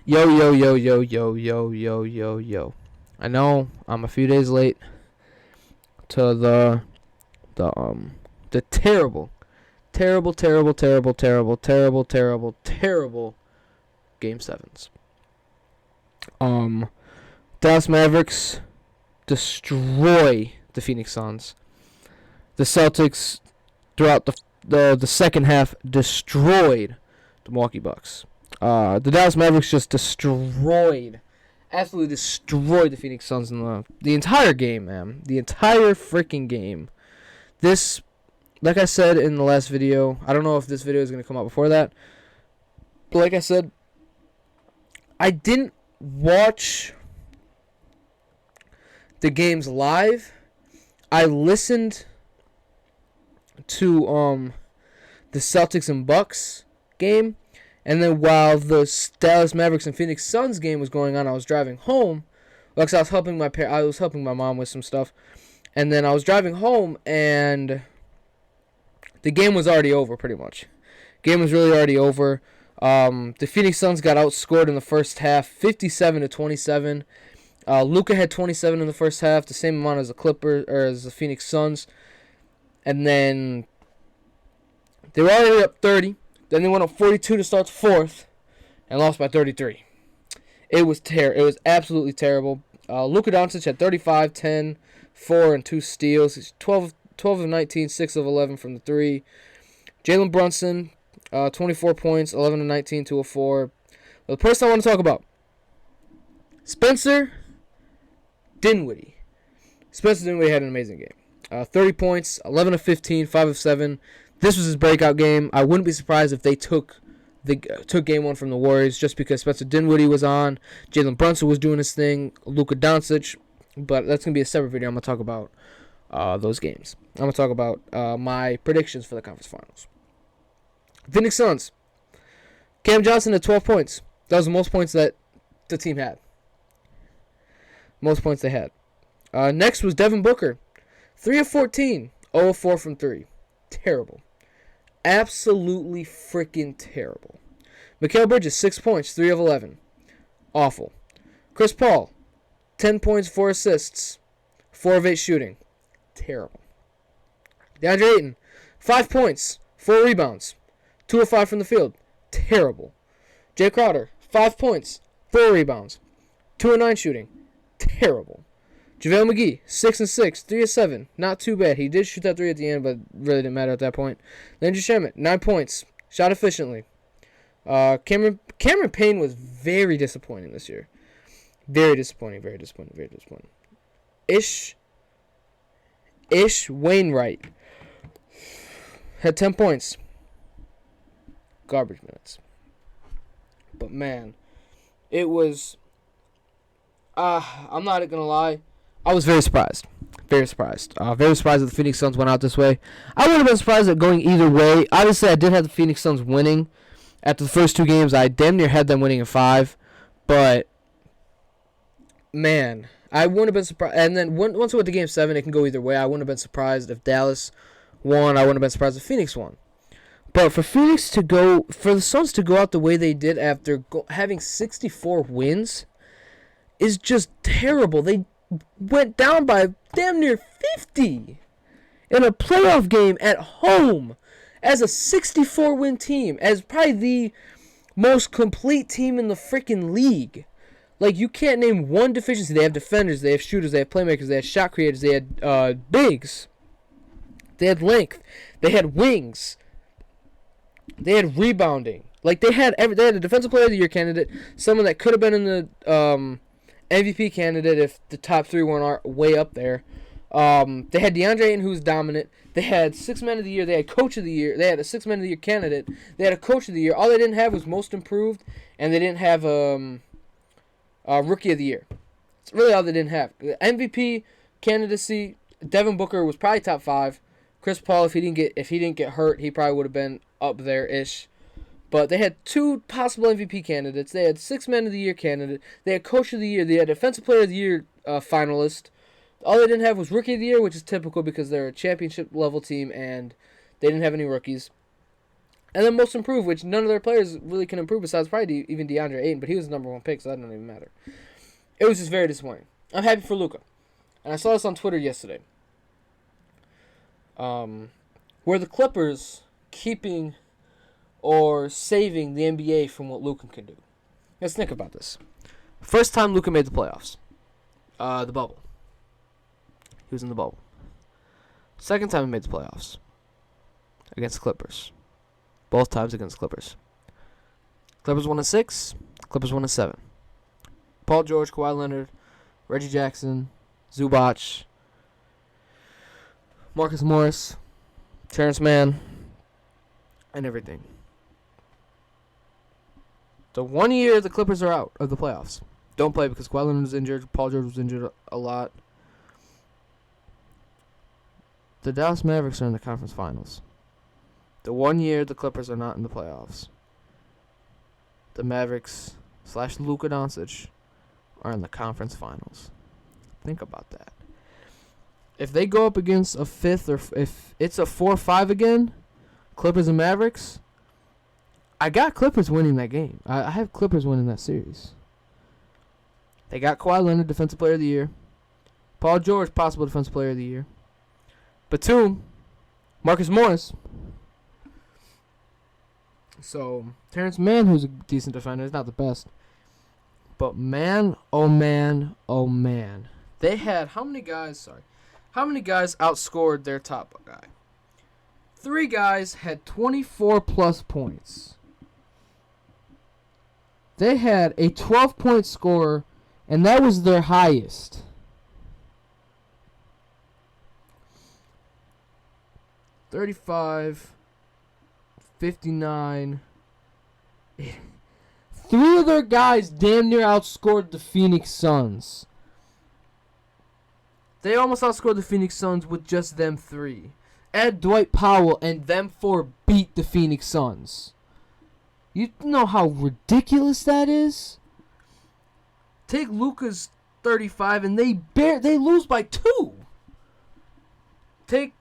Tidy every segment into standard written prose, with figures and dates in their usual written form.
Yo, yo, yo, yo, yo, yo, yo, yo, yo. I know I'm a few days late to the the terrible game sevens. Um, Dallas Mavericks destroy the Phoenix Suns. The Celtics throughout the second half destroyed the Milwaukee Bucks. The Dallas Mavericks just absolutely destroyed the Phoenix Suns in the entire game, man. The entire freaking game. This, like I said in the last video, I don't know if this video is going to come out before that, but like I said, I didn't watch the games live. I listened to the Celtics and Bucks game, and then while the Dallas Mavericks and Phoenix Suns game was going on, I was driving home. Well, 'cause I was helping my mom with some stuff, and then I was driving home, and the game was already over pretty much. Game was really already over. The Phoenix Suns got outscored in the first half, 57-27. Luka had 27 in the first half, the same amount as the Phoenix Suns. And then they were already up 30. Then they went up 42 to start the fourth and lost by 33. It was It was absolutely terrible. Luka Doncic had 35, 10, 4, and 2 steals. He's 12 of 19, 6 of 11 from the 3. Jalen Brunson, 24 points, 11 of 19, 2 of 4. The person I want to talk about, Spencer Dinwiddie. Spencer Dinwiddie had an amazing game. 30 points, 11 of 15, 5 of 7. This was his breakout game. I wouldn't be surprised if they took game one from the Warriors just because Spencer Dinwiddie was on. Jalen Brunson was doing his thing. Luka Doncic. But that's going to be a separate video. I'm going to talk about those games. I'm going to talk about my predictions for the conference finals. Phoenix Suns. Cam Johnson had 12 points. That was the most points that the team had. Most points they had. Next was Devin Booker. 3 of 14. 0 of 4 from 3. Terrible. Absolutely freaking terrible. Mikal Bridges, 6 points, 3 of 11. Awful. Chris Paul, 10 points, 4 assists, 4 of 8 shooting. Terrible. DeAndre Ayton, 5 points, 4 rebounds, 2 of 5 from the field. Terrible. Jay Crowder, 5 points, 4 rebounds, 2 of 9 shooting. Terrible. JaVale McGee, 6 and 6, 3 of 7. Not too bad. He did shoot that 3 at the end, but really didn't matter at that point. Landry Shamet, 9 points. Shot efficiently. Cameron Payne was very disappointing this year. Very disappointing. Ish Wainwright had 10 points. Garbage minutes. But man, it was... I'm not going to lie. I was very surprised. Very surprised that the Phoenix Suns went out this way. I wouldn't have been surprised at going either way. Obviously, I did have the Phoenix Suns winning. After the first 2 games, I damn near had them winning in 5. But, man, I wouldn't have been surprised. And then once we went to Game 7, it can go either way. I wouldn't have been surprised if Dallas won. I wouldn't have been surprised if Phoenix won. But for the Suns to go out the way they did after having 64 wins is just terrible. They went down by damn near 50 in a playoff game at home as a 64-win team, as probably the most complete team in the freaking league. Like, you can't name one deficiency. They have defenders, they have shooters, they have playmakers, they have shot creators, they had bigs, they had length, they had wings, they had rebounding. Like, they had a defensive player of the year candidate, someone that could have been in the MVP candidate if the top 3 weren't way up there. They had DeAndre Ayton, who's dominant. They had 6 men of the year. They had coach of the year. They had a 6 men of the year candidate. They had a coach of the year. All they didn't have was most improved, and they didn't have a rookie of the year. It's really all they didn't have. The MVP candidacy, Devin Booker was probably top 5. Chris Paul, if he didn't get hurt, he probably would have been up there ish. But they had 2 possible MVP candidates. They had 6 men of the year candidate. They had coach of the year. They had defensive player of the year finalist. All they didn't have was rookie of the year, which is typical because they're a championship level team and they didn't have any rookies. And then most improved, which none of their players really can improve besides probably even DeAndre Ayton, but he was the number 1 pick, so that doesn't even matter. It was just very disappointing. I'm happy for Luka. And I saw this on Twitter yesterday. Were the Clippers keeping or saving the NBA from what Luka can do? Let's think about this. First time Luka made the playoffs. The bubble. He was in the bubble. Second time he made the playoffs. Against the Clippers. Both times against the Clippers. Clippers won in 6. Clippers won in 7. Paul George, Kawhi Leonard, Reggie Jackson, Zubac, Marcus Morris, Terrence Mann, and everything. The 1 year the Clippers are out of the playoffs. Don't play because Kawhi Leonard was injured. Paul George was injured a lot. The Dallas Mavericks are in the conference finals. The 1 year the Clippers are not in the playoffs. The Mavericks / Luka Doncic are in the conference finals. Think about that. If they go up against a 5th or if it's a 4-5 again, Clippers and Mavericks, I got Clippers winning that game. I have Clippers winning that series. They got Kawhi Leonard, Defensive Player of the Year. Paul George, possible Defensive Player of the Year. Batum, Marcus Morris. So, Terrence Mann, who's a decent defender, is not the best. But man, oh man, oh man. They had how many guys outscored their top guy? 3 guys had 24 plus points. They had a 12-point scorer, and that was their highest. $35, $59. 3 of their guys damn near outscored the Phoenix Suns. They almost outscored the Phoenix Suns with just them 3. Add Dwight Powell, and them 4 beat the Phoenix Suns. You know how ridiculous that is? Take Luka's 35, and they lose by 2. Take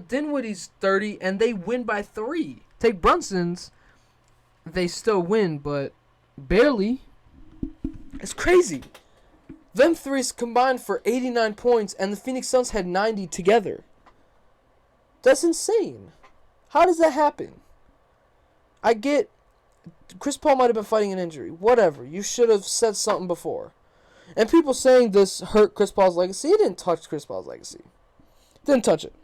Dinwiddie's 30, and they win by 3. Take Brunson's, they still win, but barely. It's crazy. Them 3s combined for 89 points, and the Phoenix Suns had 90 together. That's insane. How does that happen? I get Chris Paul might have been fighting an injury. Whatever. You should have said something before. And people saying this hurt Chris Paul's legacy. It didn't touch Chris Paul's legacy. Didn't touch it.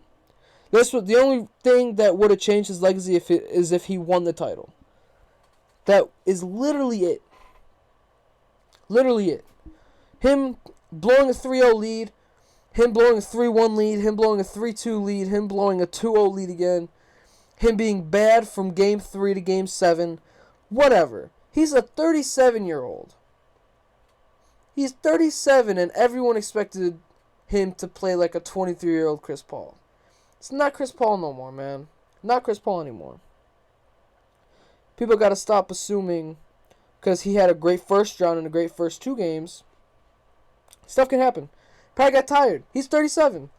This was the only thing that would have changed his legacy if he won the title. That is literally it. Literally it. Him blowing a 3-0 lead, him blowing a 3-1 lead, him blowing a 3-2 lead, him blowing a 2-0 lead again, him being bad from Game 3 to Game 7, whatever. He's a 37-year-old. He's 37, and everyone expected him to play like a 23-year-old Chris Paul. It's not Chris Paul no more, man. Not Chris Paul anymore. People got to stop assuming because he had a great first round and a great first 2 games. Stuff can happen. Probably got tired. He's 37.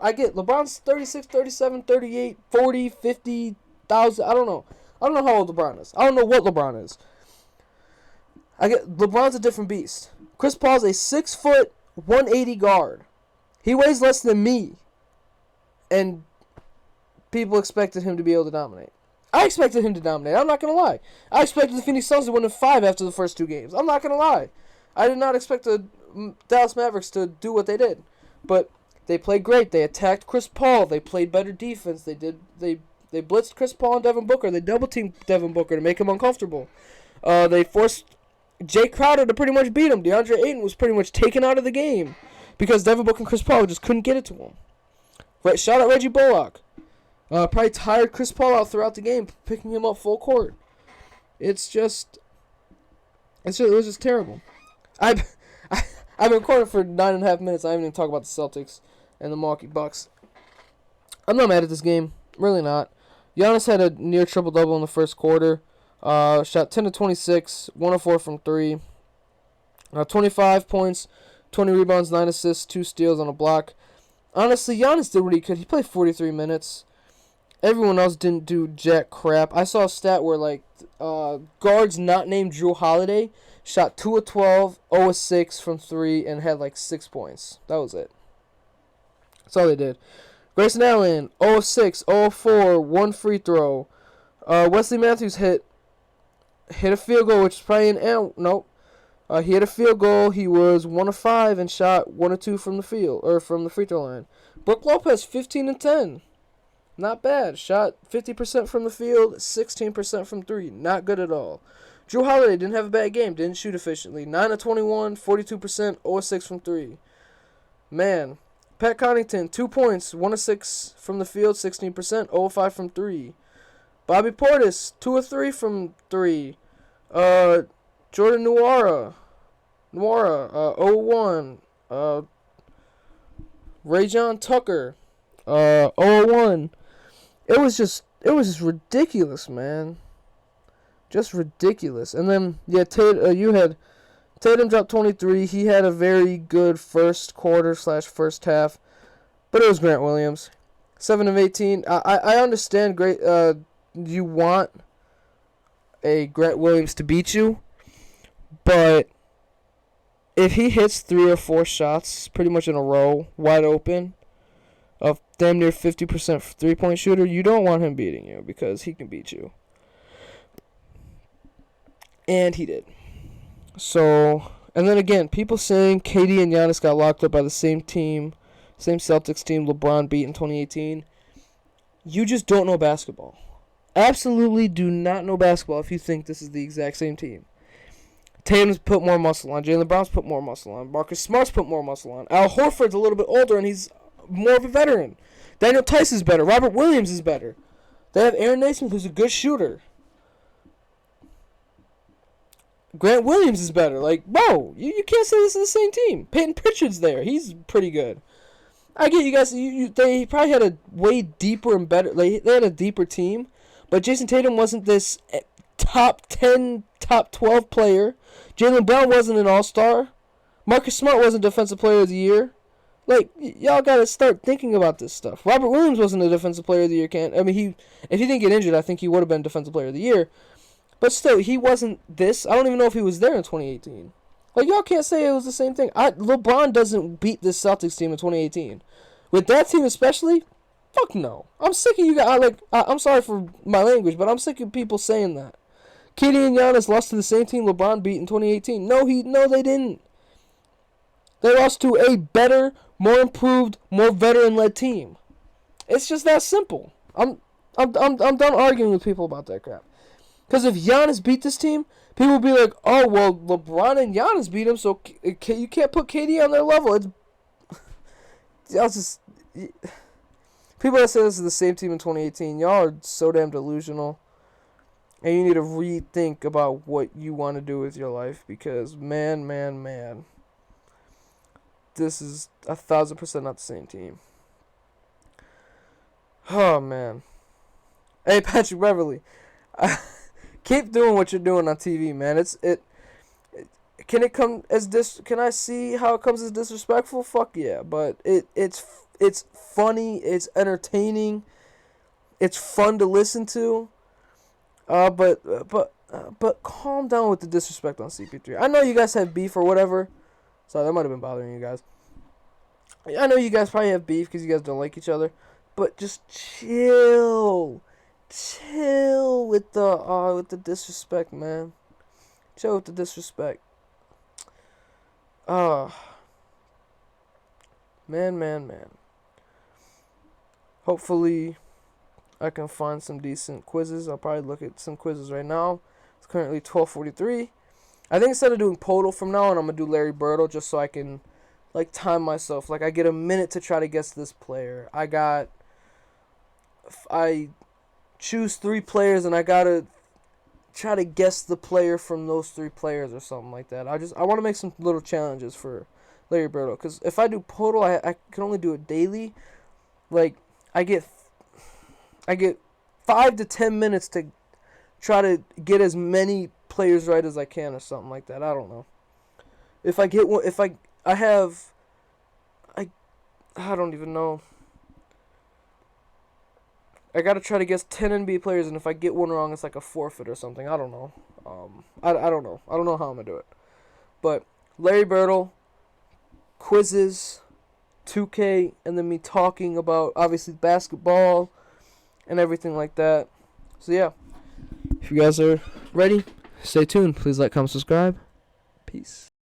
I get LeBron's 36, 37, 38, 40, 50,000. I don't know. I don't know how old LeBron is. I don't know what LeBron is. I get LeBron's a different beast. Chris Paul's a 6 foot, 180 guard. He weighs less than me. And people expected him to be able to dominate. I expected him to dominate. I'm not going to lie. I expected the Phoenix Suns to win in 5 after the first 2 games. I'm not going to lie. I did not expect the Dallas Mavericks to do what they did. But they played great. They attacked Chris Paul. They played better defense. They blitzed Chris Paul and Devin Booker. They double-teamed Devin Booker to make him uncomfortable. They forced Jay Crowder to pretty much beat him. DeAndre Ayton was pretty much taken out of the game because Devin Booker and Chris Paul just couldn't get it to him. Right, shout out Reggie Bullock. Probably tired Chris Paul out throughout the game, picking him up full court. It was just terrible. I've been recording for 9.5 minutes. I haven't even talked about the Celtics and the Milwaukee Bucks. I'm not mad at this game. Really not. Giannis had a near triple-double in the first quarter. Shot 10 to 26, 104 from 3. 25 points, 20 rebounds, 9 assists, 2 steals on a block. Honestly, Giannis did what he could. He played 43 minutes. Everyone else didn't do jack crap. I saw a stat where like guards not named Drew Holiday shot 2 of 12, 0 of 6 from 3, and had like 6 points. That was it. That's all they did. Grayson Allen, 0 of 6, 0 of 4, 1 free throw. Wesley Matthews hit a field goal, which is probably an nope. He hit a field goal. He was 1 of 5 and shot 1 of 2 from the field or from the free throw line. Brook Lopez, 15 and 10. Not bad. Shot 50% from the field, 16% from 3. Not good at all. Drew Holiday didn't have a bad game. Didn't shoot efficiently. 9 of 21, 42%, 0 of 6 from 3. Man. Pat Connaughton, 2 points, 1 of 6 from the field, 16%, 0 of 5 from 3. Bobby Portis, 2 of 3 from 3. Jordan Nwora, 0 of 1. Rajon Tucker, 0 of 1. It was just ridiculous, man. Just ridiculous. And then, yeah, Tatum dropped 23. He had a very good first quarter / first half. But it was Grant Williams. 7 of 18. I understand great. You want a Grant Williams to beat you. But if he hits 3 or 4 shots pretty much in a row, wide open, of damn near 50% three-point shooter, you don't want him beating you because he can beat you. And he did. So, and then again, people saying KD and Giannis got locked up by the same team, same Celtics team LeBron beat in 2018. You just don't know basketball. Absolutely do not know basketball if you think this is the exact same team. Tatum's put more muscle on. Jaylen Brown's put more muscle on. Marcus Smart's put more muscle on. Al Horford's a little bit older and he's more of a veteran. Daniel Tice is better. Robert Williams is better. They have Aaron Nesmith, who's a good shooter. Grant Williams is better. Like, bro, you can't say this is the same team. Peyton Pritchard's there. He's pretty good. I get you guys. They probably had a way deeper and better. They had a deeper team, but Jason Tatum wasn't this top 10, top 12 player. Jaylen Brown wasn't an all-star. Marcus Smart wasn't Defensive Player of the Year. Like, y'all gotta start thinking about this stuff. Robert Williams wasn't a Defensive Player of the Year. If he didn't get injured, I think he would have been Defensive Player of the Year. But still, he wasn't this. I don't even know if he was there in 2018. Like, y'all can't say it was the same thing. LeBron doesn't beat this Celtics team in 2018. With that team especially, fuck no. I'm sick of you guys. I'm sorry for my language, but I'm sick of people saying that. KD and Giannis lost to the same team LeBron beat in 2018. No, they didn't. They lost to a better, more improved, more veteran-led team. It's just that simple. I'm done arguing with people about that crap. Because if Giannis beat this team, people will be like, oh, well, LeBron and Giannis beat him, so you can't put KD on their level. People that say this is the same team in 2018, y'all are so damn delusional. And you need to rethink about what you want to do with your life. Because, man, this is 1,000% not the same team. Oh, man. Hey, Patrick Beverly. Keep doing what you're doing on TV, man. Can it come as Can I see how it comes as disrespectful? Fuck yeah, but it's funny, it's entertaining, it's fun to listen to. But calm down with the disrespect on CP3. I know you guys have beef or whatever. Sorry, that might have been bothering you guys. I know you guys probably have beef because you guys don't like each other, but just chill with the disrespect, man. Chill with the disrespect. Man. Hopefully, I can find some decent quizzes. I'll probably look at some quizzes right now. It's currently 12:43. I think instead of doing Podal from now on, I'm gonna do Larry Birdo just so I can, like, time myself. Like, I get a minute to try to guess this player. I choose 3 players and I gotta try to guess the player from those 3 players or something like that. I want to make some little challenges for Larry Birdo, because if I do Podal, I can only do it daily. Like, I get 5 to 10 minutes to try to get as many players right as I can or something like that. I don't know. If I get one, I don't even know. I gotta try to guess 10 NBA players, and if I get one wrong, it's like a forfeit or something. I don't know. I don't know. I don't know how I'm gonna do it. But Larry Bird, quizzes, 2K, and then me talking about obviously basketball and everything like that. So yeah, if you guys are ready, stay tuned. Please like, comment, subscribe. Peace.